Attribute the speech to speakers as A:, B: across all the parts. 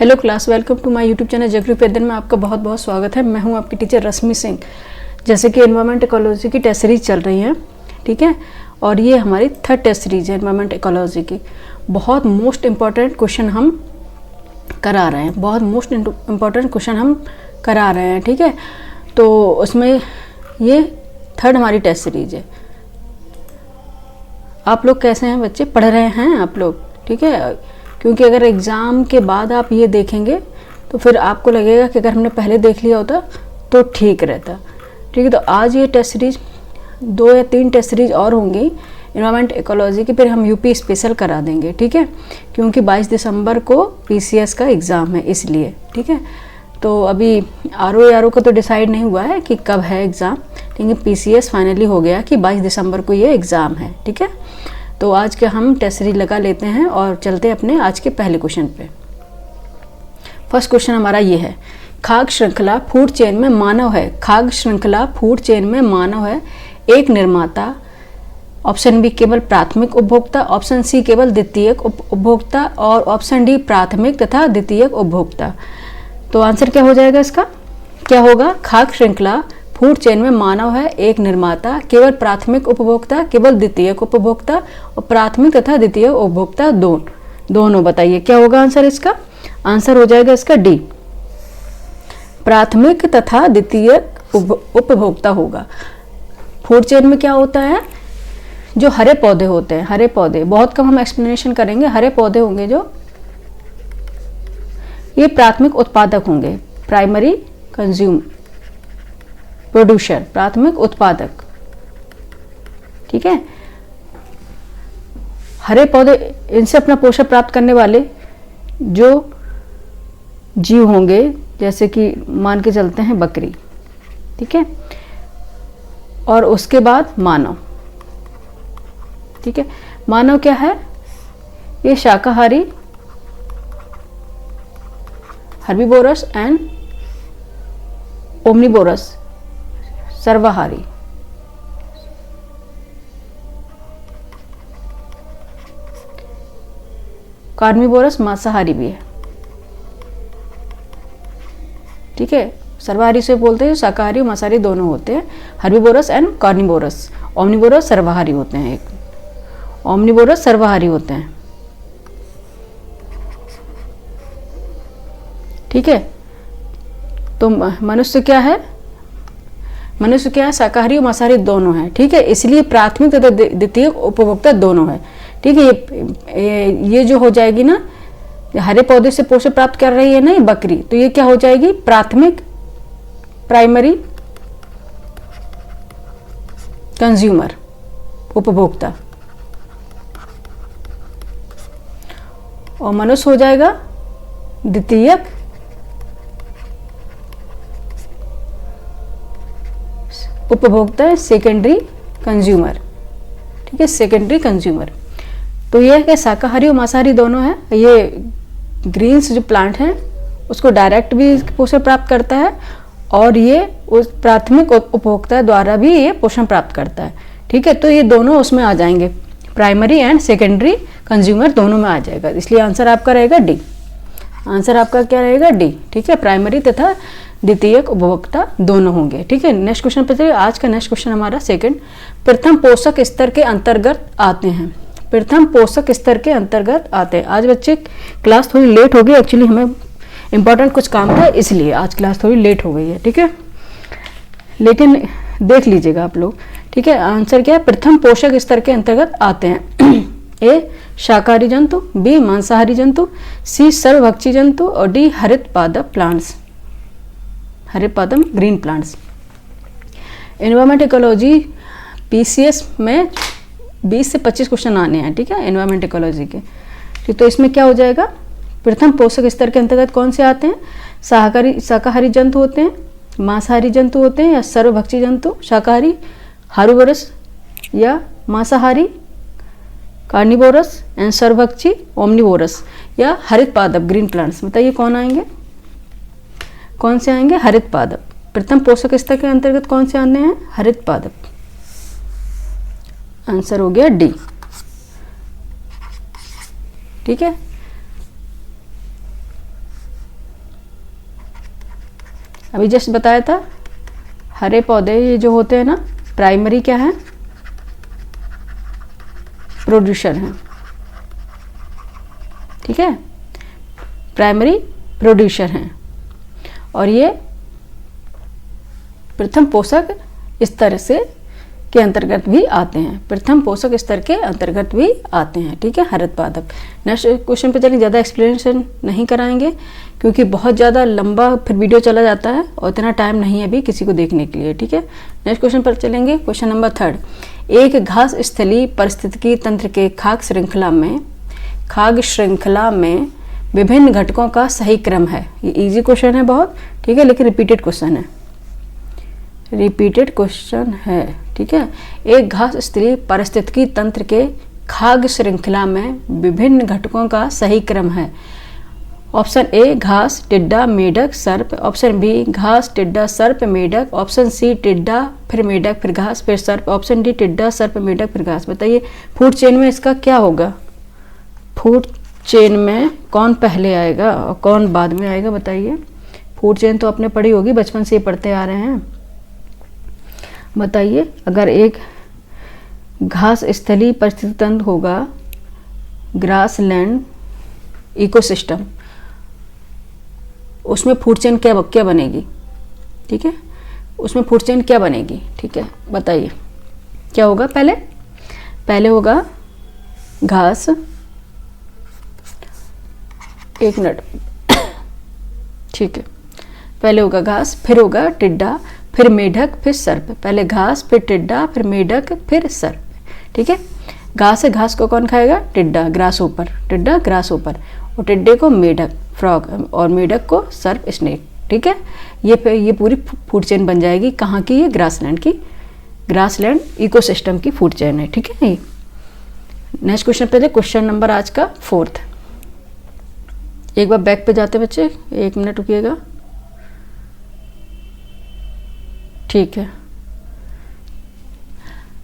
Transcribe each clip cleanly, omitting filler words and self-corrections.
A: Hello class, welcome to my YouTube channel geography अध्ययन में आपका बहुत बहुत स्वागत है। मैं हूं आपकी टीचर रश्मि सिंह। जैसे कि एनवायरमेंट इकोलॉजी की टेस्ट सीरीज चल रही है, ठीक है, और ये हमारी थर्ड टेस्ट सीरीज है एनवायरमेंट इकोलॉजी की। बहुत मोस्ट इम्पॉर्टेंट क्वेश्चन हम करा रहे हैं, ठीक है। तो उसमें ये थर्ड हमारी टेस्ट सीरीज है। आप लोग कैसे हैं बच्चे, पढ़ रहे हैं आप लोग, ठीक है? क्योंकि अगर एग्ज़ाम के बाद आप ये देखेंगे तो फिर आपको लगेगा कि अगर हमने पहले देख लिया होता तो ठीक रहता, ठीक है। तो आज ये टेस्ट सीरीज 2 या 3 टेस्ट सीरीज और होंगी एनवायरमेंट इकोलॉजी की, फिर हम यूपी स्पेशल करा देंगे, ठीक है। क्योंकि 22 दिसंबर को पीसीएस का एग्ज़ाम है, इसलिए, ठीक है। तो अभी आरओ का तो डिसाइड नहीं हुआ है कि कब है एग्ज़ाम, लेकिन पीसीएस फाइनली हो गया कि 22 दिसंबर को ये एग्ज़ाम है, ठीक है। तो आज के हम टेस्ट सीरीज लगा लेते हैं और चलते हैं अपने आज के पहले क्वेश्चन पे। फर्स्ट क्वेश्चन हमारा ये है, खाद्य श्रृंखला फूड चेन में मानव है। खाद्य श्रृंखला फूड चेन में मानव है एक निर्माता, ऑप्शन बी केवल प्राथमिक उपभोक्ता, ऑप्शन सी केवल द्वितीयक उपभोक्ता और ऑप्शन डी प्राथमिक तथा द्वितीयक उपभोक्ता। तो आंसर क्या हो जाएगा इसका, क्या होगा? खाद्य श्रृंखला फूड चेन में मानव है एक निर्माता, केवल प्राथमिक उपभोक्ता, केवल द्वितीयक उपभोक्ता और प्राथमिक तथा द्वितीयक उपभोक्ता दोनों। बताइए क्या होगा आंसर इसका? आंसर हो जाएगा इसका डी, प्राथमिक तथा द्वितीयक उपभोक्ता होगा। फूड चेन में क्या होता है, जो हरे पौधे होते हैं, हरे पौधे, बहुत कम हम एक्सप्लेनेशन करेंगे, हरे पौधे होंगे जो, ये प्राथमिक उत्पादक होंगे, प्राइमरी कंज्यूम प्रोड्यूसर, प्राथमिक उत्पादक, ठीक है। हरे पौधे, इनसे अपना पोषण प्राप्त करने वाले जो जीव होंगे, जैसे कि मान के चलते हैं बकरी, ठीक है, और उसके बाद मानव, ठीक है। मानव क्या है? ये शाकाहारी, हर्बीवोरस एंड ओमनिवोरस, सर्वाहारी, कार्निवोरस मांसाहारी भी है, ठीक है। सर्वाहारी से बोलते हैं शाकाहारी और मांसाहारी दोनों होते हैं, हर्बीवोरस एंड कार्निवोरस। ओमनिवोरस सर्वाहारी होते हैं, एक ओमनिवोरस सर्वाहारी होते हैं, ठीक है। तो मनुष्य क्या है? मनुष्य क्या है? शाकाहारी और मांसाहारी दोनों है, ठीक है। इसलिए प्राथमिक तथा द्वितीयक उपभोक्ता दोनों है, ठीक है। ये जो हो जाएगी ना, हरे पौधे से पोषण प्राप्त कर रही है ना ये बकरी, तो ये क्या हो जाएगी? प्राथमिक, प्राइमरी कंज्यूमर, उपभोक्ता, और मनुष्य हो जाएगा द्वितीयक उपभोक्ता है, सेकेंडरी कंज्यूमर, ठीक है, सेकेंडरी कंज्यूमर। तो ये है कि शाकाहारी और मांसाहारी दोनों है। ये ग्रीन्स जो प्लांट है उसको डायरेक्ट भी पोषण प्राप्त करता है और ये उस प्राथमिक उपभोक्ता द्वारा भी ये पोषण प्राप्त करता है, ठीक है। तो ये दोनों उसमें आ जाएंगे, प्राइमरी एंड सेकेंडरी कंज्यूमर दोनों में आ जाएगा, इसलिए आंसर आपका रहेगा डी। आंसर आपका क्या रहेगा? डी, ठीक है। प्राइमरी तथा द्वितीयक उपभोक्ता दोनों होंगे, ठीक है। नेक्स्ट क्वेश्चन पे चलिए। आज का नेक्स्ट क्वेश्चन हमारा सेकंड, प्रथम पोषक स्तर के अंतर्गत आते हैं। प्रथम पोषक स्तर के अंतर्गत आते हैं। आज बच्चे क्लास थोड़ी लेट हो गई, एक्चुअली हमें इंपॉर्टेंट कुछ काम था इसलिए आज क्लास थोड़ी लेट हो गई है, ठीक है। लेकिन देख लीजिएगा आप लोग, ठीक है। आंसर क्या है? प्रथम पोषक स्तर के अंतर्गत आते हैं ए शाकाहारी जंतु, बी मांसाहारी जंतु, सी सर्वभक्षी जंतु और डी हरित पादप प्लांट्स, हरित पादप green plants. Environment ecology PCS में 20 से 25 क्वेश्चन आने हैं, ठीक है, एनवायरमेंट इकोलॉजी के। तो इसमें क्या हो जाएगा? प्रथम पोषक स्तर के अंतर्गत कौन से आते हैं? शाकाहारी जंतु होते हैं, मांसाहारी जंतु होते हैं या सर्वभक्षी जंतु, शाकाहारी, हर्बीवोरस या मांसाहारी, कार्निवोरस एंड सर्वभक्षी, ओमनिवोरस या हरित पादप ग्रीन प्लांट्स। बताइए कौन आएंगे, कौन से आएंगे? हरित पादप। प्रथम पोषक स्तर के अंतर्गत कौन से आने हैं? हरित पादप। आंसर हो गया डी, ठीक है। अभी जस्ट बताया था, हरे पौधे ये जो होते हैं ना, प्राइमरी क्या है, प्रोड्यूसर हैं, ठीक है, प्राइमरी प्रोड्यूसर हैं, और ये प्रथम पोषक स्तर से के अंतर्गत भी आते हैं, प्रथम पोषक स्तर के अंतर्गत भी आते हैं, ठीक है, हरित पादप। नेक्स्ट क्वेश्चन पे चलिए, ज़्यादा एक्सप्लेनेशन नहीं कराएंगे क्योंकि बहुत ज़्यादा लंबा फिर वीडियो चला जाता है और इतना टाइम नहीं है अभी किसी को देखने के लिए, ठीक है। नेक्स्ट क्वेश्चन पर चलेंगे, क्वेश्चन नंबर 3। एक घास स्थलीय पारिस्थितिकी तंत्र के खाद्य श्रृंखला में विभिन्न घटकों का सही क्रम है। ये इजी क्वेश्चन है बहुत, ठीक है, लेकिन रिपीटेड क्वेश्चन है, ठीक है। एक घास स्थलीय पारिस्थितिकी तंत्र के खाद्य श्रृंखला में विभिन्न घटकों का सही क्रम है। ऑप्शन ए घास, टिड्डा, मेढक, सर्प, ऑप्शन बी घास, टिड्डा, सर्प, मेढक, ऑप्शन सी टिड्डा फिर मेढक फिर घास फिर सर्प, ऑप्शन डी टिड्डा, सर्प, मेढक फिर घास। बताइए फूड चेन में इसका क्या होगा, फूड चेन में कौन पहले आएगा और कौन बाद में आएगा, बताइए। फूड चेन तो आपने पढ़ी होगी, बचपन से पढ़ते आ रहे हैं। बताइए, अगर एक घास स्थलीय परिस्थिति तंत्र होगा, ग्रासलैंड इकोसिस्टम, उसमें फूड चेन क्या बनेगी, ठीक है, उसमें फूड चेन क्या बनेगी, ठीक है, बताइए क्या होगा। पहले होगा घास, एक मिनट, ठीक है, पहले होगा घास, फिर होगा टिड्डा, फिर मेढक, फिर सर्प। पहले घास, फिर टिड्डा, फिर मेढक, फिर सर्प, ठीक है। घास है, घास को कौन खाएगा, टिड्डा, ग्रास ऊपर, टिड्डा ग्रास ऊपर, और टिड्डे को मेढक फ्रॉग, और मेढक को सर्प स्नेक, ठीक है। ये पूरी फूड चेन बन जाएगी, कहाँ की, ये ग्रासलैंड इकोसिस्टम की फूड चेन है, ठीक है। नेक्स्ट क्वेश्चन पे, क्वेश्चन नंबर आज का 4। एक बार बैक पे जाते बच्चे, 1 मिनट रुकिएगा, ठीक है।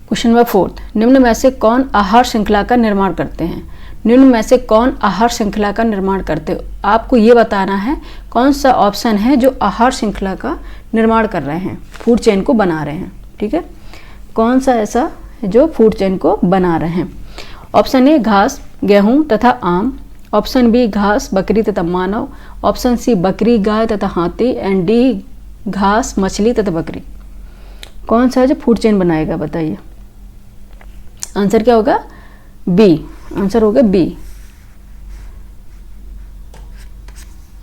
A: क्वेश्चन नंबर 4, निम्न में से कौन आहार श्रृंखला का निर्माण करते हैं, निम्न में से कौन आहार श्रृंखला का निर्माण करते हो, आपको ये बताना है कौन सा ऑप्शन है जो आहार श्रृंखला का निर्माण कर रहे हैं, फूड चेन को बना रहे हैं, ठीक है, कौन सा ऐसा जो फूड चेन को बना रहे हैं। ऑप्शन ए घास, गेहूं तथा आम, ऑप्शन बी घास, बकरी तथा मानव, ऑप्शन सी बकरी, गाय तथा हाथी, एंड डी घास, मछली तथा बकरी। कौन सा है जो फूड चेन बनाएगा, बताइए। आंसर क्या होगा, बी, आंसर होगा बी,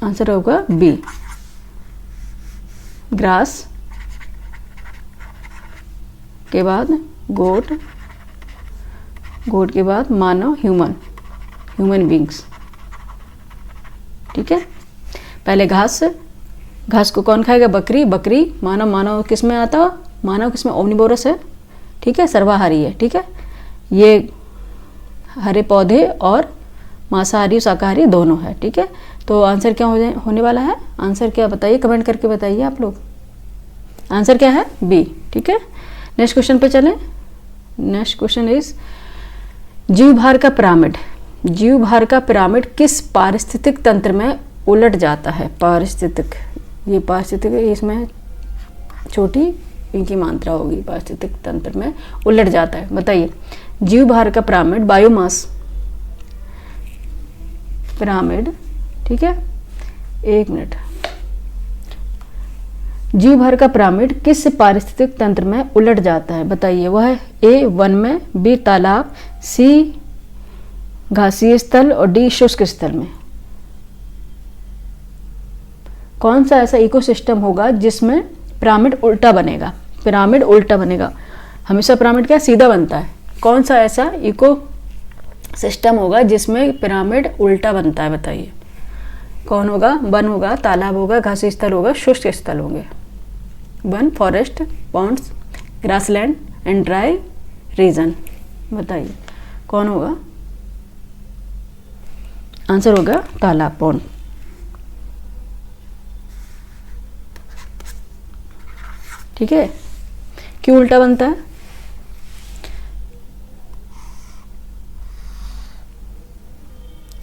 A: आंसर होगा बी, ग्रास के बाद गोट, गोट के बाद मानव, ह्यूमन बींग्स, ठीक है। पहले घास, घास को कौन खाएगा, बकरी, मानव किस में आता है, मानव किस में, ओमनिवोरस है, ठीक है, सर्वाहारी है, ठीक है। ये हरे पौधे और मांसाहारी शाकाहारी दोनों है, ठीक है। तो आंसर क्या होने वाला है, आंसर क्या बताइए, कमेंट करके बताइए आप लोग, आंसर क्या है, बी, ठीक है। नेक्स्ट क्वेश्चन पे चलें। नेक्स्ट क्वेश्चन इज, जीवभार का पिरामिड किस पारिस्थितिक तंत्र में उलट जाता है, पारिस्थितिक, ये पारिस्थितिक, इसमें छोटी इनकी मात्रा होगी, पारिस्थितिक तंत्र में उलट जाता है। बताइए, जीवभार का पिरामिड, बायोमास पिरामिड, ठीक है, 1 मिनट, जीवभार का पिरामिड किस पारिस्थितिक तंत्र में उलट जाता है, बताइए। वह है ए वन में, बी तालाब, सी घासीय स्थल, और डी शुष्क स्थल में। कौन सा ऐसा इकोसिस्टम होगा जिसमें पिरामिड उल्टा बनेगा, पिरामिड उल्टा बनेगा, हमेशा पिरामिड क्या सीधा बनता है, कौन सा ऐसा इको सिस्टम होगा जिसमें पिरामिड उल्टा बनता है, बताइए कौन होगा। वन होगा, तालाब होगा, घासी स्थल होगा, शुष्क स्थल होंगे। वन, forest, ponds, grassland and dry region, बताइए कौन होगा। आंसर होगा तालाब, पॉन्ड, ठीक है। क्यों उल्टा बनता है,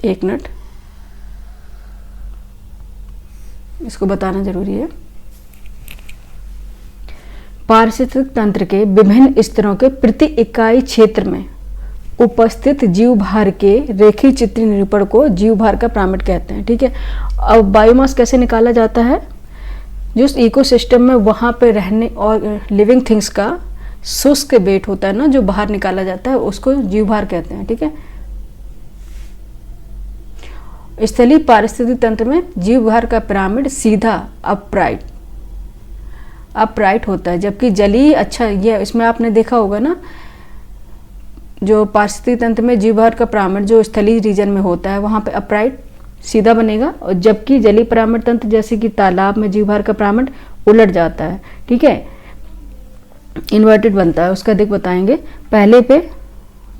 A: एक मिनट, इसको बताना जरूरी है। पारिस्थितिक तंत्र के विभिन्न स्तरों के प्रति इकाई क्षेत्र में उपस्थित जीव भार के रेखीय चित्रीय निरूपण को जीव भार का पिरामिड कहते हैं। ठीक है, अब बायोमास कैसे निकाला जाता है? जो इकोसिस्टम में वहाँ पे रहने और लिविंग थिंग्स का शुष्क वेट होता है ना, जो बाहर निकाला जाता है, उसको जीव भार कहते हैं। ठीक है, स्थलीय पारिस्थितिक तंत्र में जीव भार का पिरामिड सीधा अपराइट होता है, जबकि जलीय, अच्छा ये इसमें आपने देखा होगा ना, जो पारिस्थितिक तंत्र में जीव भार का पिरामिड जो स्थलीय रीजन में होता है वहाँ पे अपराइट सीधा बनेगा, और जबकि जलीय पिरामिड तंत्र जैसे कि तालाब में जीव भार का पिरामिड उलट जाता है। ठीक है, इन्वर्टेड बनता है। उसका देख बताएंगे। पहले पे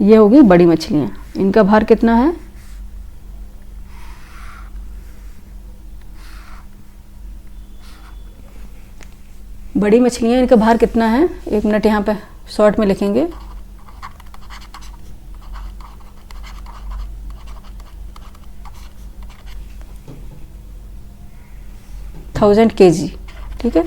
A: ये होगी बड़ी मछलियाँ, इनका भार कितना है? बड़ी मछलियाँ, इनका भार कितना है? 1 मिनट यहाँ पे शॉर्ट में लिखेंगे। Thousand kg। ठीक है,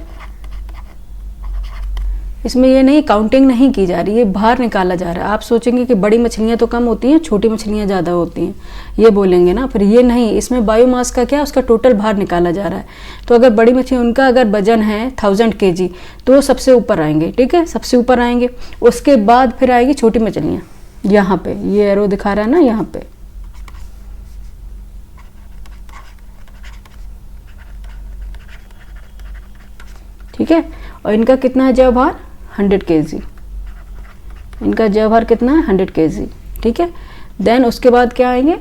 A: इसमें ये नहीं काउंटिंग नहीं की जा रही है, भार निकाला जा रहा है। आप सोचेंगे कि बड़ी मछलियाँ तो कम होती हैं, छोटी मछलियाँ ज़्यादा होती हैं, ये बोलेंगे ना, फिर ये नहीं, इसमें बायोमास का क्या, उसका टोटल भार निकाला जा रहा है। तो अगर बड़ी मछली, उनका अगर वजन है 1000 kg, तो वो सबसे ऊपर आएंगे। ठीक है, सबसे ऊपर आएंगे। उसके बाद फिर आएगी छोटी मछलियाँ, यहाँ पे ये एरो दिखा रहा है ना, यहाँ पे। ठीक है, और इनका कितना है जैव भार? 100 kg। इनका जैव भार कितना है? 100 kg। ठीक है, देन उसके बाद क्या आएंगे?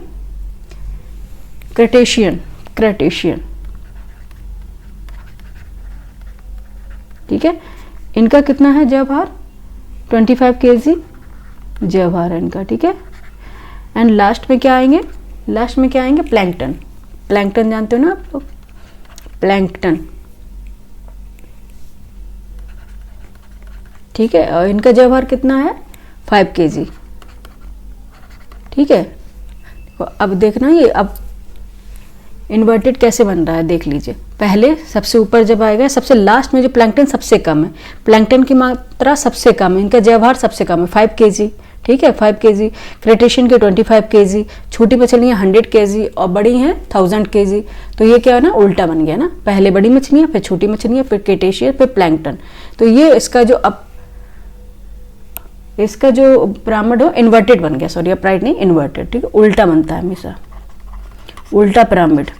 A: क्रेटेशियन। ठीक है, इनका कितना है जैव भार? 25 kg जैव भार है इनका। ठीक है, एंड लास्ट में क्या आएंगे? प्लैंकटन। प्लैंकटन जानते हो ना आप लोग? प्लैंकटन। ठीक है, और इनका जैव भार कितना है? 5 kg। ठीक है, अब देखना ये अब इन्वर्टेड कैसे बन रहा है, देख लीजिए। पहले सबसे ऊपर जब आएगा, सबसे लास्ट में जो प्लैंकटन सबसे कम है, प्लैंकटन की मात्रा सबसे कम है, इनका जैव भार सबसे कम है 5 kg। ठीक है, 5 kg। क्रेटेशियन के 25 kg, छोटी मछलियाँ 100 kg और बड़ी हैं 1000 kg। तो ये क्या है ना, उल्टा बन गया ना, पहले बड़ी मछलियाँ, फिर छोटी मछलियाँ, फिर क्रेटेशियन, फिर प्लैंकटन। तो ये इसका जो पिरामिड हो इन्वर्टेड बन गया, सॉरी अपराइट नहीं, इन्वर्टेड। ठीक है, उल्टा बनता है हमेशा, उल्टा पिरामिड।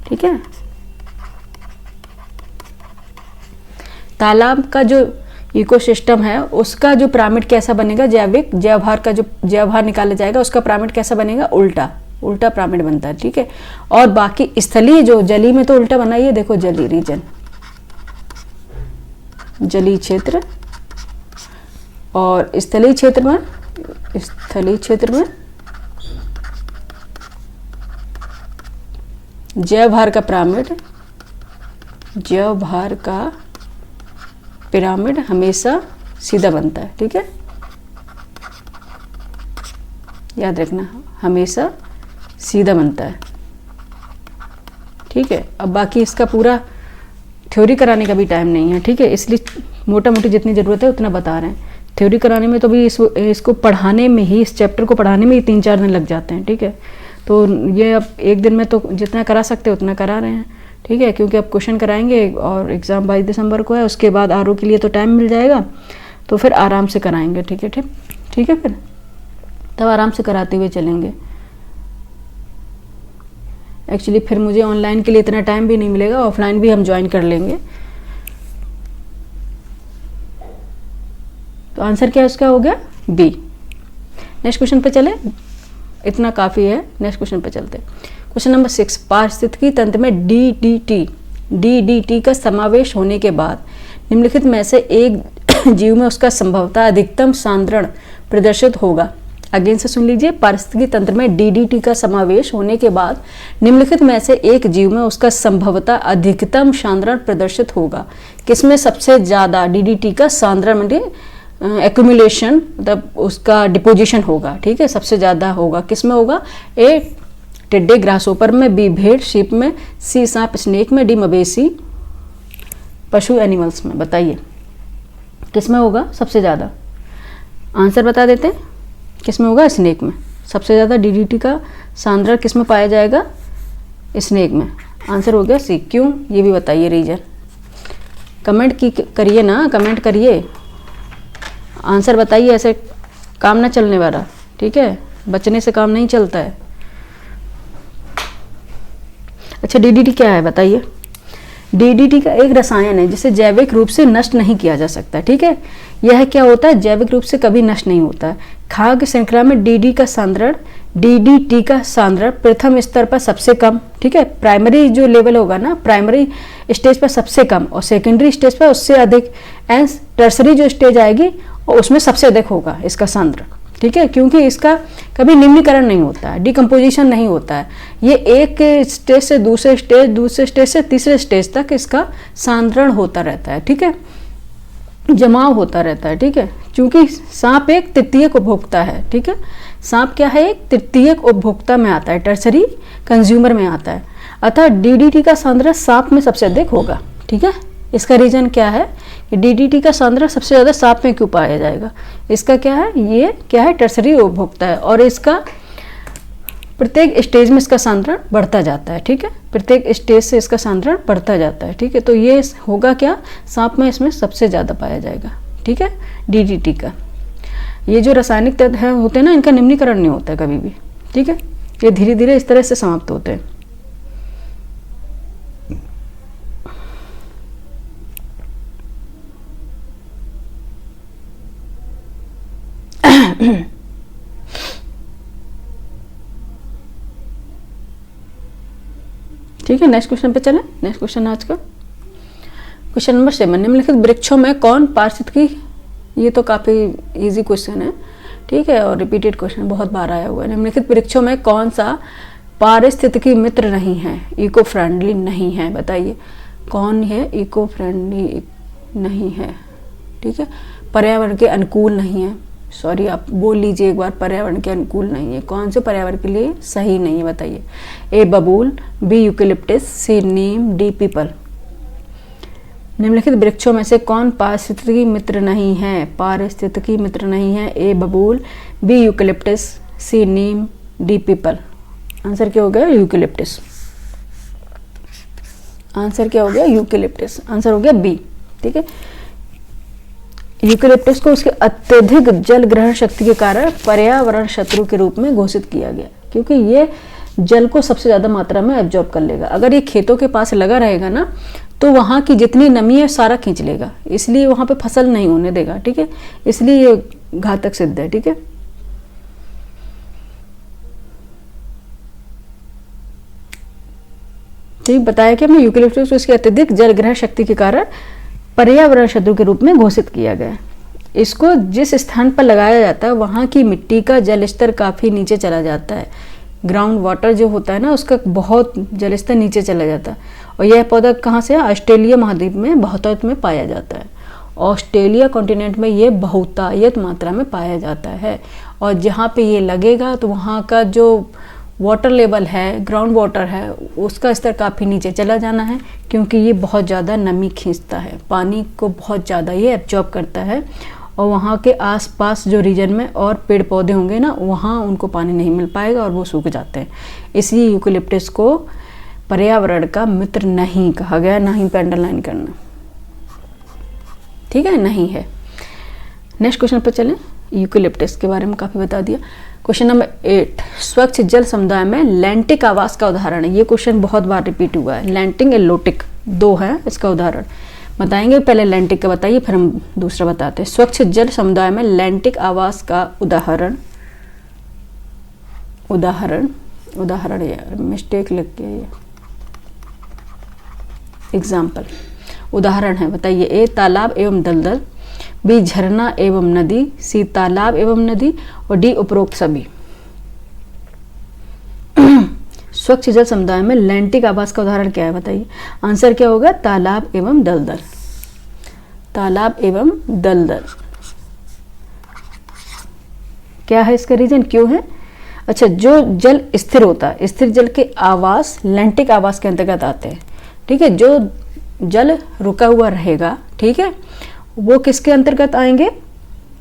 A: ठीक है, तालाब का जो इकोसिस्टम है उसका जो पिरामिड कैसा बनेगा, जैव भार का जो जैव भार निकाला जाएगा उसका पिरामिड कैसा बनेगा? उल्टा पिरामिड बनता है। ठीक है, और बाकी स्थलीय जो जली में तो उल्टा बना, ये देखो जली रीजन, जलीय क्षेत्र, और स्थलीय क्षेत्र में जैव भार का पिरामिड हमेशा सीधा बनता है। ठीक है, याद रखना, हमेशा सीधा बनता है। ठीक है, अब बाकी इसका पूरा थ्योरी कराने का भी टाइम नहीं है। ठीक है, इसलिए मोटा मोटी जितनी ज़रूरत है उतना बता रहे हैं। थ्योरी कराने में तो भी इसको पढ़ाने में ही, इस चैप्टर को पढ़ाने में ही 3-4 दिन लग जाते हैं। ठीक है, तो ये अब एक दिन में तो जितना करा सकते हैं उतना करा रहे हैं। ठीक है, क्योंकि अब क्वेश्चन कराएंगे और एग्ज़ाम 22 दिसंबर को है, उसके बाद आरओ के लिए तो टाइम मिल जाएगा, तो फिर आराम से कराएंगे। ठीक है, फिर तब आराम से कराते हुए चलेंगे। एक्चुअली फिर मुझे ऑनलाइन के लिए इतना टाइम भी नहीं मिलेगा, ऑफलाइन भी हम ज्वाइन कर लेंगे। तो आंसर क्या उसका हो गया? बी। नेक्स्ट क्वेश्चन पे चले, इतना काफ़ी है, नेक्स्ट क्वेश्चन पे चलते। क्वेश्चन नंबर 6, पारिस्थितिकी तंत्र में डीडीटी का समावेश होने के बाद निम्नलिखित में से एक जीव में उसका संभवतः अधिकतम सांद्रण प्रदर्शित होगा। अगेन से सुन लीजिए, पारिस्थितिकी तंत्र में डीडीटी का समावेश होने के बाद निम्नलिखित में से एक जीव में उसका संभवतः अधिकतम सांद्रण प्रदर्शित होगा। किसमें सबसे ज़्यादा डीडीटी का सांद्रण मतलब एक्यूमुलेशन, मतलब उसका डिपोजिशन होगा। ठीक है, सबसे ज़्यादा होगा, किसमें होगा? ए टिड्डे ग्रासोपर में, बी भेड़ शीप में, सी सांप स्नेक में, डी मवेशी पशु एनिमल्स में, बताइए किस में होगा सबसे ज़्यादा? आंसर बता देते हैं, किस में होगा? स्नेक में। सबसे ज़्यादा डीडीटी का सांद्रण किस में पाया जाएगा? स्नेक में। आंसर हो गया सी। क्यों, ये भी बताइए रीजन। कमेंट की करिए ना, कमेंट करिए, आंसर बताइए, ऐसे काम ना चलने वाला, ठीक है, बचने से काम नहीं चलता है। अच्छा, डीडीटी क्या है बताइए? डीडीटी का एक रसायन है जिसे जैविक रूप से नष्ट नहीं किया जा सकता, ठीक है। यह क्या होता है? जैविक रूप से कभी नष्ट नहीं होता है। खाद्य श्रृंखला में डीडीटी का सांद्रण प्रथम स्तर पर सबसे कम, ठीक है, प्राइमरी जो लेवल होगा ना, प्राइमरी स्टेज पर सबसे कम, और सेकेंडरी स्टेज पर उससे अधिक, एंड टर्सरी जो स्टेज आएगी और उसमें सबसे अधिक होगा इसका सांद्रण, ठीक है, क्योंकि इसका कभी निम्नीकरण नहीं होता है, डिकम्पोजिशन नहीं होता है। ये एक स्टेज से दूसरे स्टेज से तीसरे स्टेज तक इसका सांद्रण होता रहता है, ठीक है, जमाव होता रहता है, ठीक है, क्योंकि सांप एक तृतीयक उपभोक्ता है, ठीक है। सांप क्या है? एक तृतीयक उपभोक्ता में आता है, टर्सरी कंज्यूमर में आता है। अतः डीडीटी का सांद्रण सांप में सबसे अधिक होगा, ठीक है। इसका रीजन क्या है कि डीडीटी का सांद्रण सबसे ज़्यादा सांप में क्यों पाया जाएगा? इसका क्या है? ये क्या है? टर्सरी उपभोक्ता है, और इसका प्रत्येक स्टेज में इसका सांद्रण बढ़ता जाता है, ठीक है, प्रत्येक स्टेज से इसका सांद्रण बढ़ता जाता है, ठीक है। तो ये होगा क्या? सांप में इसमें सबसे ज़्यादा पाया जाएगा, ठीक है, डीडीटी का। ये जो रासायनिक तत्व है होते हैं ना, इनका निम्नीकरण नहीं होता है कभी भी, ठीक है, ये धीरे धीरे इस तरह से समाप्त होते हैं। ठीक है, नेक्स्ट क्वेश्चन पे चलें। नेक्स्ट क्वेश्चन आज का क्वेश्चन नंबर 7, निम्नलिखित वृक्षों में कौन पारिस्थितिकी, ये तो काफ़ी इजी क्वेश्चन है, ठीक है, और रिपीटेड क्वेश्चन बहुत बार आया हुआ है। निम्नलिखित वृक्षों में कौन सा पारिस्थितिकी मित्र नहीं है, इको फ्रेंडली नहीं है? बताइए कौन है इको फ्रेंडली नहीं है, ठीक है, पर्यावरण के अनुकूल नहीं है। सॉरी, आप बोल लीजिए एक बार, पर्यावरण के अनुकूल नहीं है। कौन से पर्यावरण के लिए सही नहीं है बताइए? ए बबूल, बी यूकेलिप्टस, सी नीम, डी पीपल। निम्नलिखित वृक्षों में से कौन पारिस्थितिकी मित्र नहीं है? पारिस्थितिकी मित्र नहीं है। ए बबूल, बी यूकेलिप्टस, सी नीम, डी पीपल। आंसर क्या हो गया? यूकेलिप्टस। आंसर क्या हो गया? यूकेलिप्टस। आंसर हो गया बी, ठीक है। यूकेलिप्टस को उसके अत्यधिक जल ग्रहण शक्ति के कारण पर्यावरण शत्रु के रूप में घोषित किया गया, क्योंकि ये जल को सबसे ज़्यादा मात्रा में एब्जॉर्ब कर लेगा। अगर ये खेतों के पास लगा रहेगा ना, तो वहाँ की जितनी नमी है सारा खींच लेगा, इसलिए वहाँ पे फसल नहीं होने देगा, ठीक है, इसलिए ये घातक सिद्ध है, ठीक है। ठीक बताया कि हमें यूकेलिप्टस को इसकी अत्यधिक जल ग्रहण शक्ति के कारण पर्यावरण शत्रु के रूप में घोषित किया गया। इसको जिस स्थान पर लगाया जाता है वहाँ की मिट्टी का जल स्तर काफ़ी नीचे चला जाता है। ग्राउंड वाटर जो होता है ना, उसका बहुत जल स्तर नीचे चला जाता है। और यह पौधा कहाँ से है? ऑस्ट्रेलिया महाद्वीप में बहुतायत में पाया जाता है। ऑस्ट्रेलिया कॉन्टिनेंट में ये बहुतायत मात्रा में पाया जाता है। और जहाँ पे ये लगेगा तो वहाँ का जो वाटर लेवल है, ग्राउंड वाटर है, उसका स्तर काफ़ी नीचे चला जाना है, क्योंकि ये बहुत ज़्यादा नमी खींचता है, पानी को बहुत ज़्यादा ये एब्जॉर्ब करता है। और वहाँ के आसपास जो रीजन में और पेड़ पौधे होंगे ना, वहाँ उनको पानी नहीं मिल पाएगा और वो सूख जाते हैं। इसलिए यूकेलिप्टस को पर्यावरण का मित्र नहीं कहा गया। नहीं पे अंडरलाइन करना, ठीक है, नहीं है। नेक्स्ट क्वेश्चन पर चलें। यूकेलिप्टस के बारे में काफ़ी बता दिया। क्वेश्चन नंबर 8, स्वच्छ जल समुदाय में लैंटिक आवास का उदाहरण है। ये क्वेश्चन बहुत बार रिपीट हुआ है। लैंटिक और लोटिक दो है इसका उदाहरण बताएंगे। पहले लैंटिक का बताइए, फिर हम दूसरा बताते हैं। स्वच्छ जल समुदाय में लैंटिक आवास का उदाहरण यार मिस्टेक लग गया, ये एग्जाम्पल उदाहरण है, बताइए। ए तालाब एवं दलदल, बी झरना एवं नदी, सी तालाब एवं नदी, और डी उपरोक्त सभी। स्वच्छ जल समुदाय में लैंटिक आवास का उदाहरण क्या है बताइए? आंसर क्या होगा? तालाब एवं दलदल। तालाब एवं दलदल क्या है इसका रीजन, क्यों है? अच्छा, जो जल स्थिर होता है, स्थिर जल के आवास लैंटिक आवास के अंतर्गत आते हैं, ठीक है। जो जल रुका हुआ रहेगा, ठीक है, वो किसके अंतर्गत आएंगे,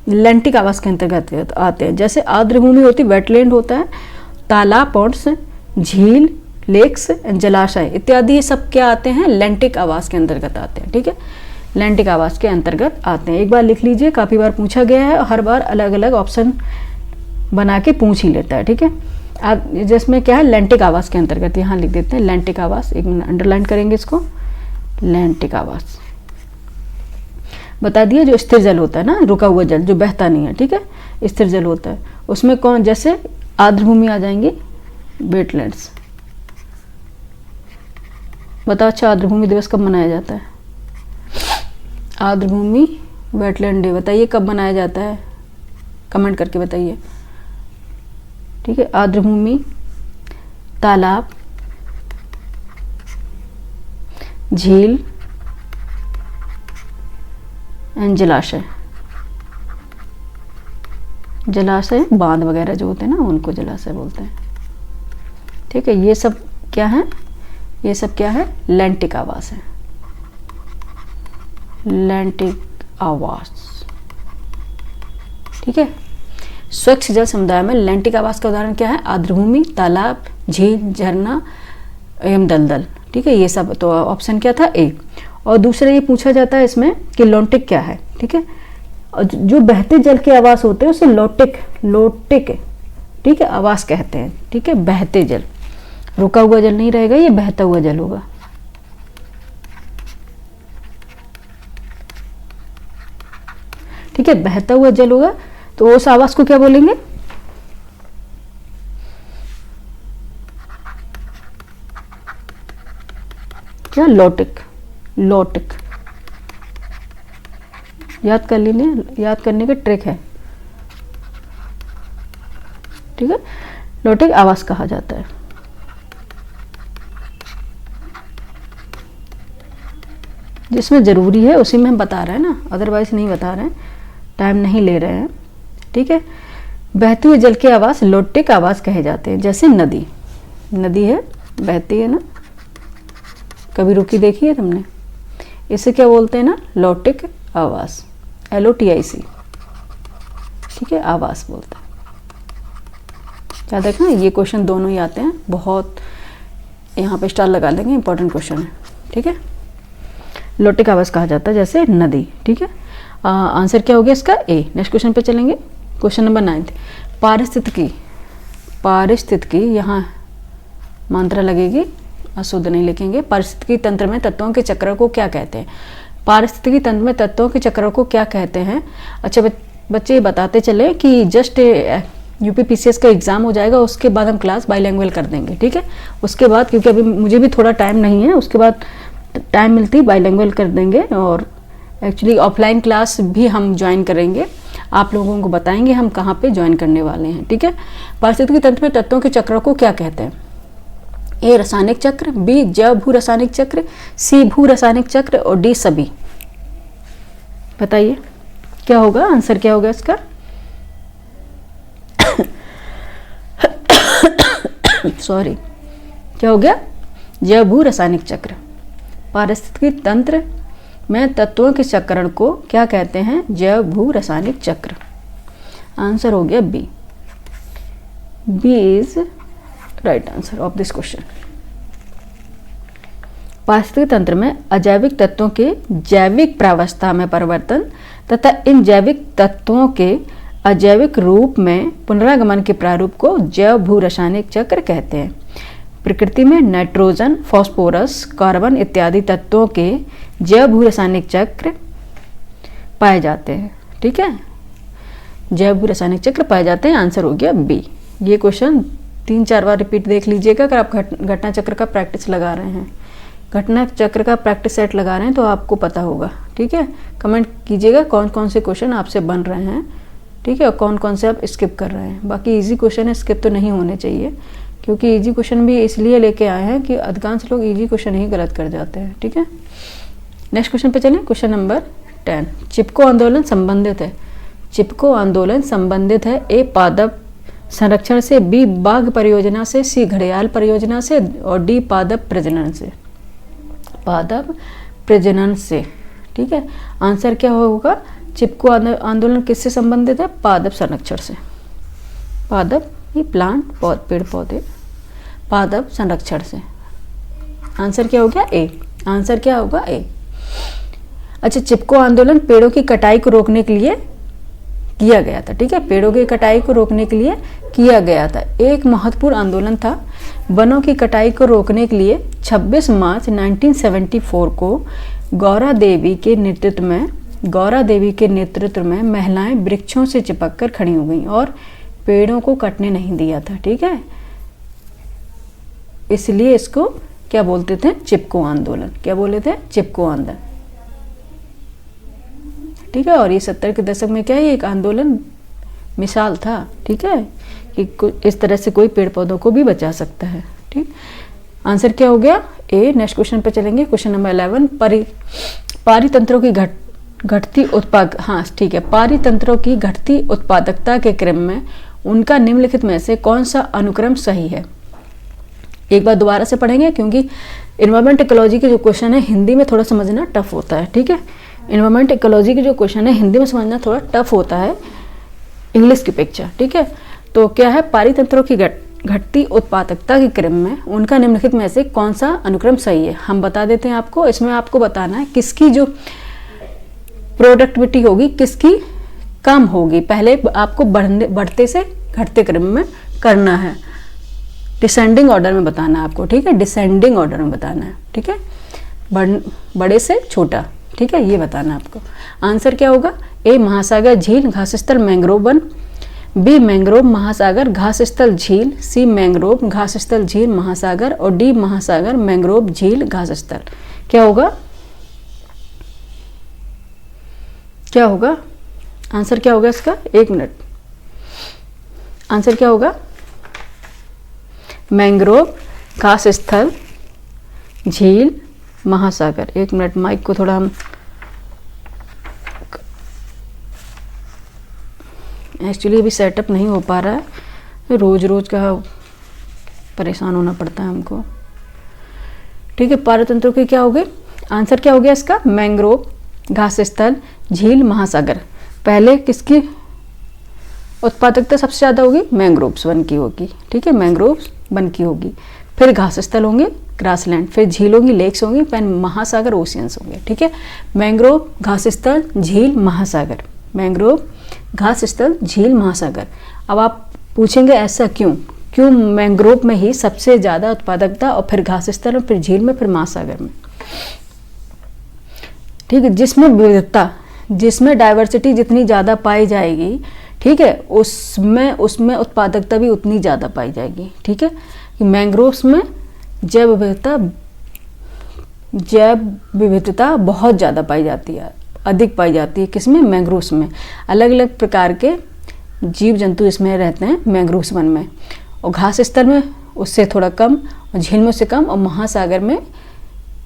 A: लैंटिक आवास के अंतर्गत आते हैं। जैसे आर्द्र भूमि होती है, वेटलैंड होता है, तालाब, पॉन्ड्स, झील, लेक्स, जलाशय इत्यादि, ये सब क्या आते हैं, लैंटिक आवास के अंतर्गत आते हैं, ठीक है, लैंटिक आवास के अंतर्गत आते हैं। एक बार लिख लीजिए, काफ़ी बार पूछा गया है, हर बार अलग अलग ऑप्शन बना के पूछ ही लेता है, ठीक है। आप जिसमें क्या है, लैंटिक आवास के अंतर्गत, यहाँ लिख देते हैं लैंटिक आवास, एक मिनट अंडरलाइन करेंगे इसको, लैंटिक आवास। बता दिया, जो स्थिर जल होता है ना, रुका हुआ जल जो बहता नहीं है, ठीक है, स्थिर जल होता है, उसमें कौन, जैसे आर्द्र भूमि आ जाएंगे, वेटलैंड्स। बताओ अच्छा, आर्द्र भूमि दिवस कब मनाया जाता है, आर्द्र भूमि वेटलैंड डे बताइए कब मनाया जाता है, कमेंट करके बताइए, ठीक है। आर्द्र भूमि, तालाब, झील एंड जलाशय, जलाशय बांध वगैरह जो होते हैं ना, उनको जलाशय बोलते हैं, ठीक है। ये सब क्या है, ये सब क्या है, लैंटिक आवास है, लैंटिक आवास, ठीक है। स्वच्छ जल समुदाय में लैंटिक आवास का उदाहरण क्या है, आर्द्र भूमि, तालाब, झील, झरना एवं दलदल, ठीक है। ये सब तो ऑप्शन क्या था, ए। और दूसरा ये पूछा जाता है इसमें कि लोटिक क्या है, ठीक है। और जो बहते जल के आवास होते हैं उसे लोटिक, लोटिक, ठीक है, आवास कहते हैं, ठीक है। बहते जल, रुका हुआ जल नहीं रहेगा, ये बहता हुआ जल होगा, ठीक है, बहता हुआ जल होगा, तो उस आवास को क्या बोलेंगे, क्या, लोटिक, लोटिक। याद कर लीजिए, याद करने की ट्रिक है, ठीक है, लोटिक आवास कहा जाता है। जिसमें जरूरी है उसी में हम बता रहे हैं ना, अदरवाइज नहीं बता रहे हैं, टाइम नहीं ले रहे हैं, ठीक है। बहते हुए जल के आवास लोटिक आवास कहे जाते हैं। जैसे नदी, नदी है, बहती है ना, कभी रुकी देखी है तुमने, इसे क्या बोलते हैं ना, लोटिक आवास, LOTIC, ठीक है, आवास बोलते हैं। याद रखना, ये क्वेश्चन दोनों ही आते हैं, बहुत यहाँ पे स्टार लगा देंगे, इंपॉर्टेंट क्वेश्चन है, ठीक है। लोटिक आवास कहा जाता है, जैसे नदी, ठीक है। आंसर क्या हो गया इसका, ए। नेक्स्ट क्वेश्चन पे चलेंगे, क्वेश्चन नंबर 9, पारिस्थितिकी, पारिस्थितिकी, यहाँ मात्रा लगेगी, अशुद्ध नहीं लिखेंगे। पारिस्थितिकी तंत्र में तत्वों के चक्र को क्या कहते हैं, पारिस्थितिकी तंत्र में तत्वों के चक्र को क्या कहते हैं। अच्छा बच्चे बताते चले कि जस्ट UPPCS का एग्जाम हो जाएगा, उसके बाद हम क्लास बाइलैंग्वेज कर देंगे, ठीक है। उसके बाद, क्योंकि अभी मुझे भी थोड़ा टाइम नहीं है, उसके बाद टाइम मिलती बाइलैंग्वेज कर देंगे, और एक्चुअली ऑफलाइन क्लास भी हम ज्वाइन करेंगे, आप लोगों को बताएंगे हम कहाँ पे ज्वाइन करने वाले हैं, ठीक है। पारिस्थितिकी तंत्र में तत्वों के चक्र को क्या कहते हैं, ए रासायनिक चक्र, बी जैव भू रासायनिक चक्र, सी भू रासायनिक चक्र, और डी सभी। बताइए क्या होगा, आंसर क्या होगा इसका सॉरी, क्या हो गया, जैव भू रासायनिक चक्र। पारिस्थितिकी तंत्र में तत्वों के चक्रण को क्या कहते हैं, जैव भू रासायनिक चक्र। आंसर हो गया B, B is right answer of this question. पारिस्थितिकी तंत्र में अजैविक तत्वों के जैविक प्रावस्था में परिवर्तन तथा इन जैविक तत्वों के अजैविक रूप में पुनरागमन के प्रारूप को जैव भू रासायनिक चक्र कहते हैं। प्रकृति में नाइट्रोजन, फास्फोरस, कार्बन इत्यादि तत्वों के जैव भू रासायनिक चक्र पाए जाते हैं, ठीक है, जैव भू रासायनिक चक्र पाए जाते हैं। आंसर हो गया बी। ये क्वेश्चन 3-4 बार रिपीट देख लीजिएगा अगर आप घटना चक्र का प्रैक्टिस लगा रहे हैं, घटना चक्र का प्रैक्टिस सेट लगा रहे हैं तो आपको पता होगा, ठीक है। कमेंट कीजिएगा कौन कौन से क्वेश्चन आपसे बन रहे हैं, ठीक है, और कौन कौन से आप स्किप कर रहे हैं। बाकी इजी क्वेश्चन है, स्किप तो नहीं होने चाहिए, क्योंकि इजी क्वेश्चन भी इसलिए लेके आए हैं कि अधिकांश लोग इजी क्वेश्चन ही गलत कर जाते हैं, ठीक है। नेक्स्ट क्वेश्चन पे चलें, क्वेश्चन नंबर 10। चिपको आंदोलन संबंधित है, चिपको आंदोलन संबंधित है ए पादप संरक्षण से, बी बाघ परियोजना से, सी घड़ियाल परियोजना से, और डी पादप प्रजनन से। पादप प्रजनन से। ठीक है, आंसर क्या होगा? चिपको आंदोलन किससे संबंधित है? पादप संरक्षण से। पादप, ये प्लांट, पेड़ पौधे, पादप संरक्षण से। आंसर क्या हो गया? ए। आंसर क्या होगा? ए। अच्छा, चिपको आंदोलन पेड़ों की कटाई को रोकने के लिए किया गया था। ठीक है, पेड़ों की कटाई को रोकने के लिए किया गया था। एक महत्वपूर्ण आंदोलन था। वनों की कटाई को रोकने के लिए 26 मार्च 1974 को गौरा देवी के नेतृत्व में महिलाएं वृक्षों से चिपककर खड़ी हो गईं और पेड़ों को कटने नहीं दिया था। ठीक है, इसलिए इसको क्या बोलते थे? चिपको आंदोलन। क्या बोले थे? चिपको आंदोलन। ठीक है, और ये 70 के दशक में क्या है? एक आंदोलन मिसाल था। ठीक है, कि इस तरह से कोई पेड़ पौधों को भी बचा सकता है। ठीक, आंसर क्या हो गया? ए। नेक्स्ट क्वेश्चन पे चलेंगे। क्वेश्चन नंबर 11, पारितंत्रों की घटती उत्पाद, हाँ ठीक है, पारितंत्रों की घटती उत्पादकता के क्रम में उनका निम्नलिखित में से कौन सा अनुक्रम सही है? एक बार दोबारा से पढ़ेंगे क्योंकि इन्वायरमेंट इकोलॉजी के जो क्वेश्चन है हिंदी में थोड़ा समझना टफ होता है। ठीक है, इन्वायरमेंट इकोलॉजी के जो क्वेश्चन है हिंदी में समझना थोड़ा टफ होता है इंग्लिश की अपेक्षा। ठीक है, तो क्या है? पारितंत्रों की घटती उत्पादकता के क्रम में उनका निम्नलिखित में से कौन सा अनुक्रम सही है? हम बता देते हैं आपको। इसमें आपको बताना है किसकी जो प्रोडक्टिविटी होगी किसकी कम होगी। पहले आपको बढ़ते से घटते क्रम में करना है, डिसेंडिंग ऑर्डर में बताना है आपको। ठीक है, डिसेंडिंग ऑर्डर में बताना है। ठीक है, बड़े से छोटा। ठीक है, ये बताना आपको। आंसर क्या होगा? ए। महासागर, झील, घास स्थल, मैंग्रोव वन। बी। मैंग्रोव, महासागर, घास स्थल, झील। सी। मैंग्रोव, घास स्थल, झील, महासागर। और डी। महासागर, मैंग्रोव, झील, घास स्थल। क्या होगा? क्या होगा? आंसर क्या होगा इसका? 1 मिनट। आंसर क्या होगा? मैंग्रोव, घास स्थल, झील, महासागर। 1 मिनट, माइक को थोड़ा हम एक्चुअली अभी सेटअप नहीं हो पा रहा है, रोज रोज का परेशान होना पड़ता है हमको। ठीक है, पारितंत्रों की क्या हो गई? आंसर क्या हो गया इसका? मैंग्रोव, घास स्थल, झील, महासागर। पहले किसकी उत्पादकता सबसे ज़्यादा होगी? मैंग्रोव्स वन की होगी। ठीक है, मैंग्रोव्स वन की होगी। फिर घास स्थल होंगे, ग्रासलैंड। फिर झील होंगी, लेक्स होंगी। फिर महासागर, ओशियंस होंगे। ठीक है, मैंग्रोव, घास स्थल, झील, महासागर। मैंग्रोव, घास स्थल, झील, महासागर। अब आप पूछेंगे ऐसा क्यों मैंग्रोव में ही सबसे ज़्यादा उत्पादकता और फिर घास स्थल और फिर झील में फिर महासागर में। ठीक है, जिसमें विविधता, जिसमें डाइवर्सिटी जितनी ज़्यादा पाई जाएगी, ठीक है, उसमें उत्पादकता भी उतनी ज़्यादा पाई जाएगी। ठीक है, मैंग्रोव्स में जैव विविधता बहुत ज़्यादा पाई जाती है, अधिक पाई जाती है। किसमें? मैंग्रोव्स में। अलग अलग प्रकार के जीव जंतु इसमें रहते हैं मैंग्रोव्स वन में। और घास स्थल में उससे थोड़ा कम, और झील में उससे कम, और महासागर में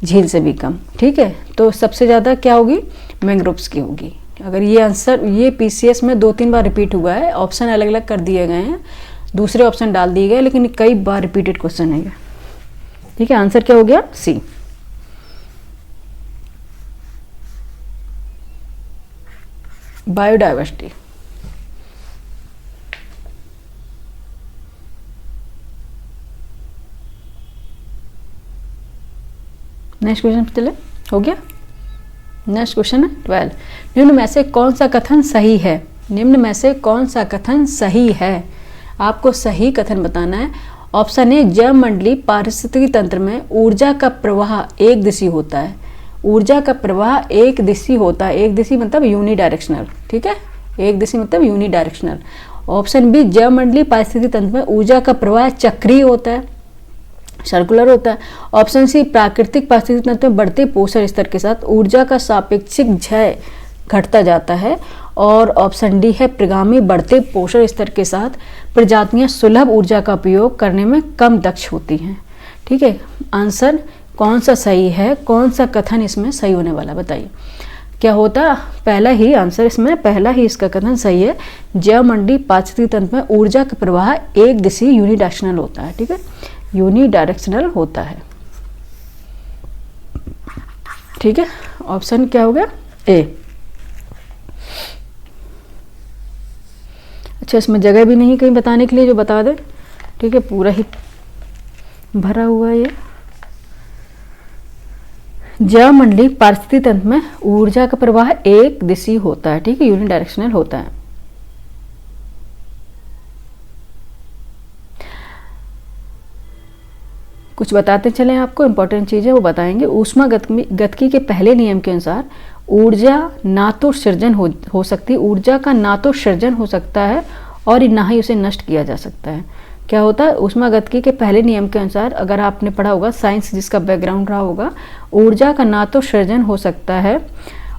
A: झील से भी कम। ठीक है, तो सबसे ज़्यादा क्या होगी? मैंग्रोव्स की होगी। अगर ये आंसर, ये पीसीएस में 2-3 बार रिपीट हुआ है, ऑप्शन अलग अलग कर दिए गए हैं, दूसरे ऑप्शन डाल दिए गए, लेकिन कई बार रिपीटेड क्वेश्चन है। ठीक है, आंसर क्या हो गया? सी। बायोडाइवर्सिटी। नेक्स्ट क्वेश्चन पे चले, हो गया। नेक्स्ट क्वेश्चन है 12। निम्न में से कौन सा कथन सही है? निम्न में से कौन सा कथन सही है? आपको सही कथन बताना है। ऑप्शन ए, जैवमंडलीय पारिस्थितिकी तंत्र में ऊर्जा का प्रवाह एक दिशी होता है। ऊर्जा का प्रवाह एक दिशी होता है। एक दिशी मतलब यूनिडायरेक्शनल। ठीक है, एक दिशी मतलब यूनिडायरेक्शनल। ऑप्शन बी, जैवमंडलीय पारिस्थितिकी तंत्र में ऊर्जा का प्रवाह चक्रीय होता है, सर्कुलर होता है। ऑप्शन सी, प्राकृतिक पारिस्थितिकी तंत्र में बढ़ते पोषण स्तर के साथ ऊर्जा का सापेक्षिक क्षय घटता जाता है। और ऑप्शन डी है, प्रगामी बढ़ते पोषण स्तर के साथ प्रजातियां सुलभ ऊर्जा का उपयोग करने में कम दक्ष होती हैं। ठीक है, आंसर कौन सा सही है? कौन सा कथन इसमें सही होने वाला? बताइए क्या होता? पहला ही आंसर इसमें, पहला ही इसका कथन सही है। जैवमंडलीय पारिस्थितिकी तंत्र में ऊर्जा का प्रवाह एक दिशी यूनिडायरेक्शनल होता है। ठीक है, यूनिडायरेक्शनल होता है। ठीक है, ऑप्शन क्या हो गया? ए। अच्छा, इसमें जगह भी नहीं कहीं बताने के लिए जो बता दे, ठीक है, पूरा ही भरा हुआ है ये। ज्यामंडलीय पारिस्थितिक तंत्र में ऊर्जा का प्रवाह एक दिशीय होता है, ठीक है, यूनिडायरेक्शनल होता है। कुछ बताते चले आपको, इंपॉर्टेंट चीज़ है वो बताएंगे। ऊष्मा गतिकी के पहले नियम के अनुसार ऊर्जा ना तो सृजन हो सकती, ऊर्जा का ना तो सृजन हो सकता है और ना ही उसे नष्ट किया जा सकता है। क्या होता है? ऊष्मा गतिकी के पहले नियम के अनुसार, अगर आपने पढ़ा होगा साइंस, जिसका बैकग्राउंड रहा होगा, ऊर्जा का ना तो सृजन हो सकता है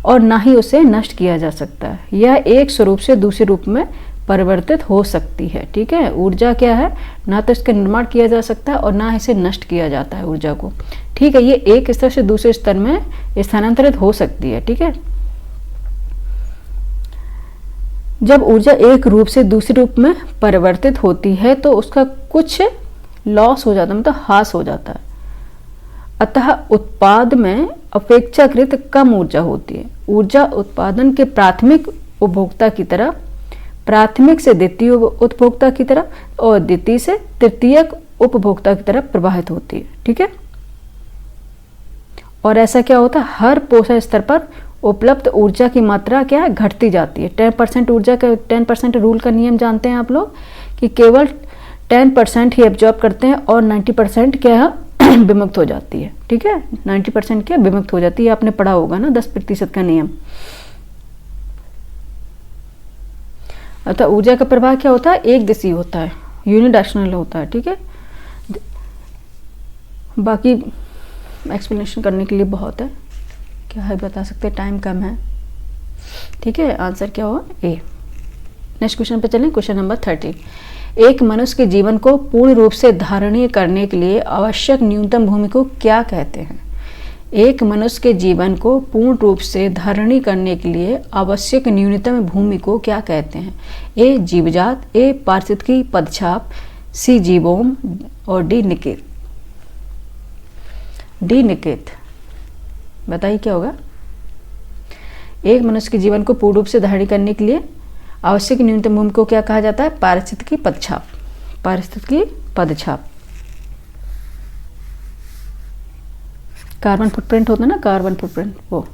A: और ना ही उसे नष्ट किया जा सकता है। यह एक स्वरूप से दूसरे रूप में परिवर्तित हो सकती है, ठीक है। ऊर्जा क्या है? ना तो इसका निर्माण किया जा सकता है और ना इसे नष्ट किया जाता है ऊर्जा को, ठीक है। ये एक स्तर से दूसरे स्तर में स्थानांतरित हो सकती है, ठीक है। जब ऊर्जा एक रूप से दूसरे रूप में परिवर्तित होती है तो उसका कुछ लॉस हो जाता है, मतलब ह्रास हो जाता है। अतः उत्पाद में अपेक्षाकृत कम ऊर्जा होती है। ऊर्जा उत्पादन के प्राथमिक उपभोक्ता की तरह, प्राथमिक से द्वितीय उपभोक्ता की तरह और द्वितीय से तृतीयक उपभोक्ता की तरफ प्रवाहित होती है, ठीक है। और ऐसा क्या होता है? हर पोषण स्तर पर उपलब्ध ऊर्जा की मात्रा क्या है? घटती जाती है। 10% ऊर्जा का 10% रूल का नियम जानते हैं आप लोग, कि केवल 10% ही एब्जॉर्ब करते हैं और 90% क्या है? विमुक्त हो जाती है, ठीक है। 90% क्या विमुक्त हो जाती है, आपने पढ़ा होगा ना 10% का नियम। अतः ऊर्जा का प्रवाह क्या होता है? एक दिशीय होता है, यूनिडायरेक्शनल होता है, ठीक है। बाकी एक्सप्लेनेशन करने के लिए बहुत है, क्या है बता सकते हैं, टाइम कम है, ठीक है। आंसर क्या होगा? ए। नेक्स्ट क्वेश्चन पे चलें, क्वेश्चन नंबर 13। एक मनुष्य के जीवन को पूर्ण रूप से धारणीय करने के लिए आवश्यक न्यूनतम भूमि को क्या कहते हैं? एक मनुष्य के जीवन को पूर्ण रूप से धारणीय करने के लिए आवश्यक न्यूनतम भूमि को क्या कहते हैं? ए जीवजात, ए पारिस्थितिकी पदछाप, सी जीवोम और डी निकेत। डी निकेत, बताइए क्या होगा? एक मनुष्य के जीवन को पूर्ण रूप से धारणीय करने के लिए आवश्यक न्यूनतम भूमि को क्या कहा जाता है? पारिस्थितिकी पदछाप, पारिस्थितिकी पदछाप। कार्बन फुटप्रिंट होता है ना, कार्बन फुटप्रिंट, वो।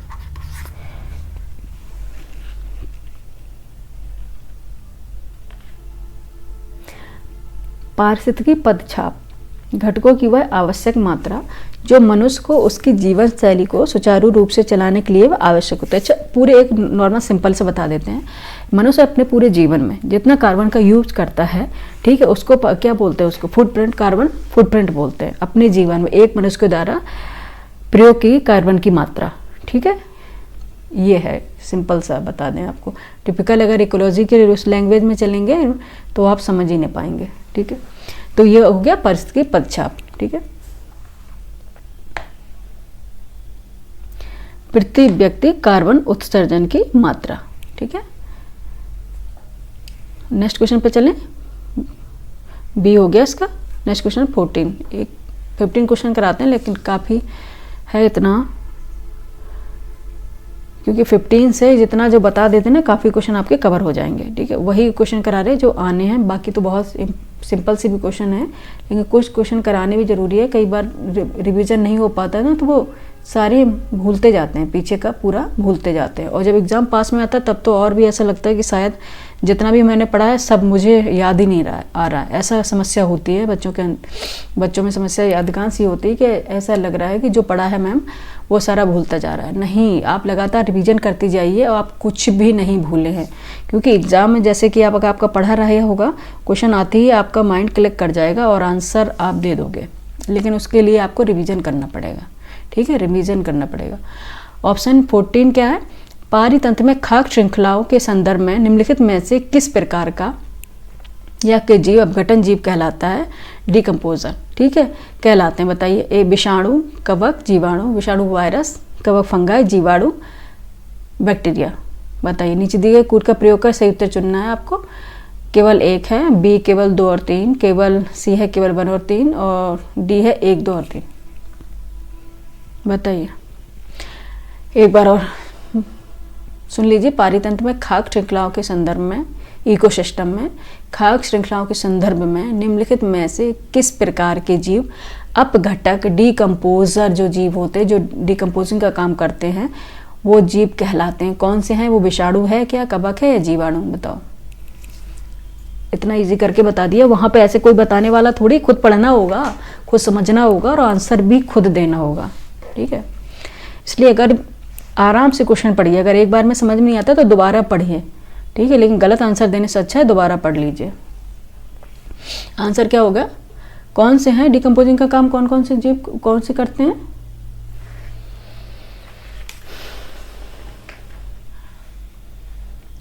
A: पारिस्थितिकी पदछाप घटकों की वह आवश्यक मात्रा जो मनुष्य को उसकी जीवन शैली को सुचारू रूप से चलाने के लिए आवश्यक होता है। अच्छा, पूरे एक नॉर्मल सिंपल से बता देते हैं। मनुष्य अपने पूरे जीवन में जितना कार्बन का यूज करता है, ठीक है, उसको क्या बोलते हैं? उसको फुटप्रिंट, कार्बन फुटप्रिंट बोलते हैं। अपने जीवन में एक मनुष्य के द्वारा प्रयोग की कार्बन की मात्रा, ठीक है, ये है। सिंपल सा बता दें आपको। टिपिकल अगर इकोलॉजी के उस लैंग्वेज में चलेंगे तो आप समझ ही नहीं पाएंगे, ठीक है। तो ये हो गया पारिस्थितिकी पदछाप, ठीक है। प्रति व्यक्ति कार्बन उत्सर्जन की मात्रा, ठीक है। नेक्स्ट क्वेश्चन पे चलें, बी हो गया इसका। Next question 14। एक 15 क्वेश्चन कराते हैं लेकिन काफ़ी है इतना, क्योंकि 15 से जितना जो बता देते हैं ना, काफ़ी क्वेश्चन आपके कवर हो जाएंगे, ठीक है। वही क्वेश्चन करा रहे जो आने हैं, बाकी तो बहुत सिंपल सी भी क्वेश्चन है, लेकिन कुछ क्वेश्चन कराने भी जरूरी है। कई बार रिवीजन नहीं हो पाता है ना, तो वो सारे भूलते जाते हैं, पीछे का पूरा भूलते जाते हैं। और जब एग्ज़ाम पास में आता है तब तो और भी ऐसा लगता है कि शायद जितना भी मैंने पढ़ा है सब मुझे याद ही नहीं आ रहा है। ऐसा समस्या होती है बच्चों में समस्या अधिकांश ही होती है कि ऐसा लग रहा है कि जो पढ़ा है मैम वो सारा भूलता जा रहा है। नहीं, आप लगातार रिवीजन करती जाइए और आप कुछ भी नहीं भूले हैं, क्योंकि एग्ज़ाम में जैसे कि आपका पढ़ा रहा होगा, क्वेश्चन आते ही आपका माइंड क्लिक कर जाएगा और आंसर आप दे दोगे, लेकिन उसके लिए आपको रिवीजन करना पड़ेगा, ठीक है, रिवीजन करना पड़ेगा। ऑप्शन 14 क्या है? पारितंत्र में खाद्य श्रृंखलाओं के संदर्भ में निम्नलिखित में से किस प्रकार का या के जीव अपघटन जीव कहलाता है? डिकम्पोजर, ठीक है, कहलाते हैं, बताइए। ए विषाणु, कवक, जीवाणु, विषाणु वायरस, कवक फंगाई, जीवाणु बैक्टीरिया, बताइए। नीचे दिए गए कूट का प्रयोग कर सही उत्तर चुनना है आपको। केवल एक है, बी केवल 2 और 3, केवल सी है केवल 1 और 3, और डी है 1, 2 और 3, बताइए। एक बार और सुन लीजिए। पारितंत्र में खाद्य श्रृंखलाओं के संदर्भ में, इकोसिस्टम में खाद्य श्रृंखलाओं के संदर्भ में निम्नलिखित में से किस प्रकार के जीव अपघटक डिकम्पोजर जो जीव होते हैं, जो डिकम्पोजिंग का काम करते हैं, वो जीव कहलाते हैं? कौन से हैं वो? विषाणु है क्या, कवक है या जीवाणु? बताओ। इतना इजी करके बता दिया। वहां पे ऐसे कोई बताने वाला थोड़ी, खुद पढ़ना होगा, खुद समझना होगा और आंसर भी खुद देना होगा। ठीक है, इसलिए अगर आराम से क्वेश्चन पढ़िए, अगर एक बार में समझ में नहीं आता तो दोबारा पढ़िए। ठीक है, लेकिन गलत आंसर देने से अच्छा है दोबारा पढ़ लीजिए। आंसर क्या होगा? कौन से हैं डिकम्पोजिंग का काम, कौन कौन से जीव कौन से करते हैं?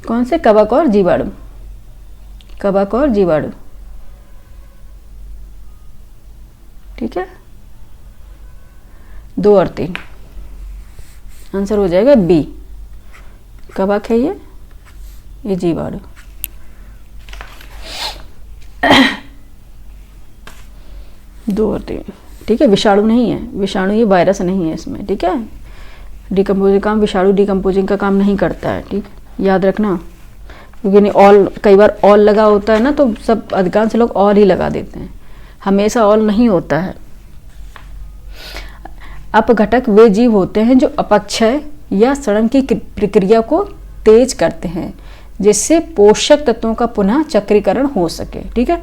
A: कौन से? कवक और जीवाणु। कवक और जीवाणु। ठीक है, 2 और 3। आंसर हो जाएगा बी। कवक है ये जीवाणु। दो और 3। ठीक है, विषाणु नहीं है, विषाणु ये वायरस नहीं है इसमें। ठीक है, डिकम्पोजिंग काम, विषाणु डिकम्पोजिंग का काम नहीं करता है। ठीक, याद रखना, क्योंकि ऑल कई बार ऑल लगा होता है ना, तो सब अधिकांश लोग ऑल ही लगा देते हैं, हमेशा ऑल नहीं होता है। अपघटक वे जीव होते हैं जो अपक्षय या सड़न की प्रक्रिया को तेज करते हैं, जिससे पोषक तत्वों का पुनः चक्रीकरण हो सके। ठीक है,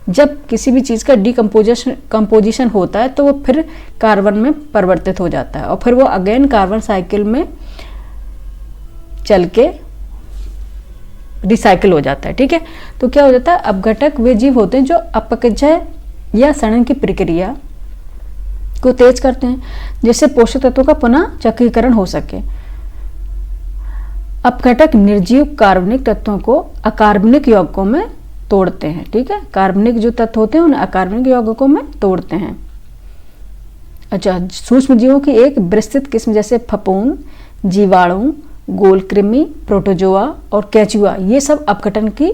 A: जब किसी भी चीज़ का कंपोजिशन होता है तो वो फिर कार्बन में परिवर्तित हो जाता है और फिर वो अगेन कार्बन साइकिल में चल के रिसाइकिल हो जाता है। ठीक है, तो क्या हो जाता है? अपघटक वे जीव होते हैं जो अपक्षय या सड़न की प्रक्रिया को तेज करते हैं, जिससे पोषक तत्वों का पुनः चक्रीकरण हो सके। अपघटक निर्जीव कार्बनिक तत्वों को अकार्बनिक यौगिकों में तोड़ते हैं। ठीक है, कार्बनिक जो तत्व होते हैं उन्हें अकार्बनिक यौगिकों में तोड़ते हैं। अच्छा, सूक्ष्म जीवों की एक विस्तृत किस्म जैसे फफूंद, जीवाणु, गोलकृमि, प्रोटोजोआ और केंचुआ, ये सब अपघटन की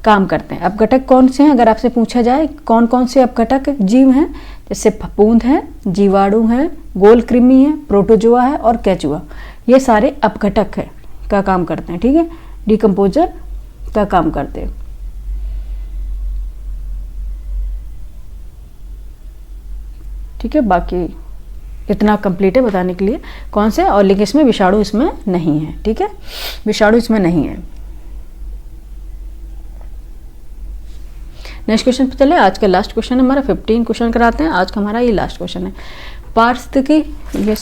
A: काम करते हैं। अपघटक कौन से हैं? अगर आपसे पूछा जाए कौन कौन से अपघटक जीव हैं, जैसे फफूंद है, जीवाणु है, गोलकृमि है, प्रोटोजोआ है और केंचुआ, ये सारे अपघटक है का काम करते हैं। ठीक है, डिकम्पोजर का काम करते हैं। ठीक है, बाकी इतना कंप्लीट है बताने के लिए कौन से, और लेकिन इसमें विषाणु इसमें नहीं है। ठीक है, विषाणु इसमें नहीं है। नेक्स्ट क्वेश्चन पे चले। आज का लास्ट क्वेश्चन है हमारा, 15 क्वेश्चन कराते हैं आज का हमारा, ये लास्ट क्वेश्चन है। पारिस्थितिकी, ये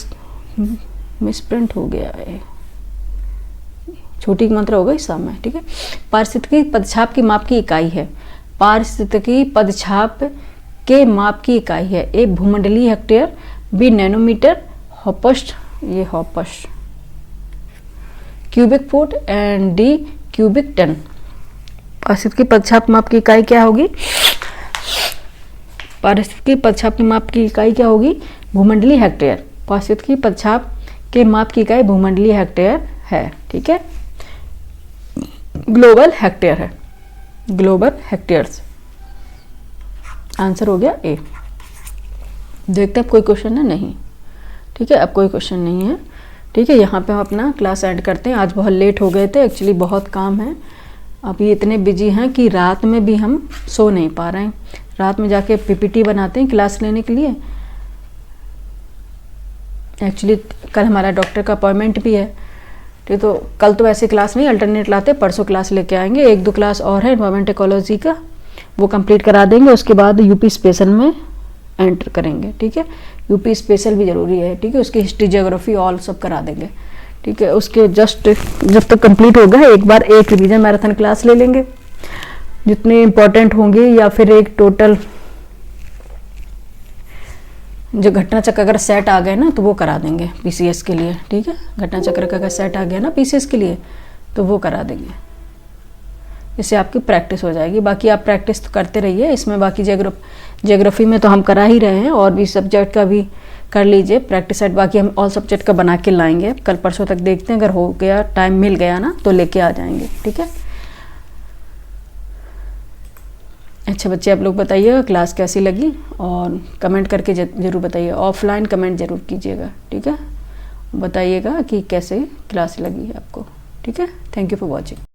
A: मिसप्रिंट हो गया है, छोटी मात्रा होगा इस सामने। ठीक है, पारिस्थितिकी पदछाप की माप की इकाई है। पारिस्थितिकी पदछाप के माप की इकाई है। ए भूमंडलीय हेक्टेयर, बी नैनोमीटर, हॉपस्ट, ये हॉपस्ट, cubic foot and D cubic ton. पारिस्थितिकी पदछाप माप की इकाई क्या होगी? पारिस्थितिकी पदछाप की माप की इकाई क्या होगी? भूमंडलीय हेक्टेयर। पारिस्थितिकी पदछाप के माप की इकाई भूमंडलीय हेक्टेयर है। ठीक है, ग्लोबल हेक्टेयर है, ग्लोबल हेक्टेयर्स। आंसर हो गया ए। देखते हैं अब कोई क्वेश्चन है? नहीं। ठीक है, अब कोई क्वेश्चन नहीं है। ठीक है, यहाँ पे हम अपना क्लास एंड करते हैं। आज बहुत लेट हो गए थे, एक्चुअली बहुत काम है। अभी इतने बिजी हैं कि रात में भी हम सो नहीं पा रहे हैं। रात में जाके पीपीटी बनाते हैं क्लास लेने के लिए। एक्चुअली कल हमारा डॉक्टर का अपॉइंटमेंट भी है। ठीक, तो कल तो ऐसे क्लास नहीं, अल्टरनेट लाते, परसों क्लास लेके आएंगे। 1-2 क्लास और है एनवायरमेंट इकोलॉजी का, वो कंप्लीट करा देंगे। उसके बाद यूपी स्पेशल में एंटर करेंगे। ठीक है, यूपी स्पेशल भी जरूरी है। ठीक है, उसकी हिस्ट्री, ज्योग्राफी ऑल सब करा देंगे। ठीक है, उसके जस्ट जब तक कंप्लीट होगा एक बार एक रिवीजन मैराथन क्लास ले लेंगे, जितने इंपॉर्टेंट होंगे, या फिर एक टोटल जो घटना चक्र अगर सेट आ गए ना तो वो करा देंगे पीसीएस के लिए। ठीक है, घटना चक्र का अगर सेट आ गया ना पीसीएस के लिए तो वो करा देंगे। इससे आपकी प्रैक्टिस हो जाएगी। बाकी आप प्रैक्टिस तो करते रहिए इसमें। बाकी ज्योग्राफी में तो हम करा ही रहे हैं, और भी सब्जेक्ट का भी कर लीजिए प्रैक्टिस सेट। बाकी हम ऑल सब्जेक्ट का बना के लाएंगे, कल परसों तक देखते हैं, अगर हो गया, टाइम मिल गया ना तो लेके आ जाएंगे। ठीक है, अच्छा बच्चे, आप लोग बताइएगा क्लास कैसी लगी और कमेंट करके ज़रूर बताइए। ऑफलाइन कमेंट ज़रूर कीजिएगा। ठीक है, बताइएगा कि कैसे क्लास लगी आपको। ठीक है, थैंक यू फॉर वॉचिंग।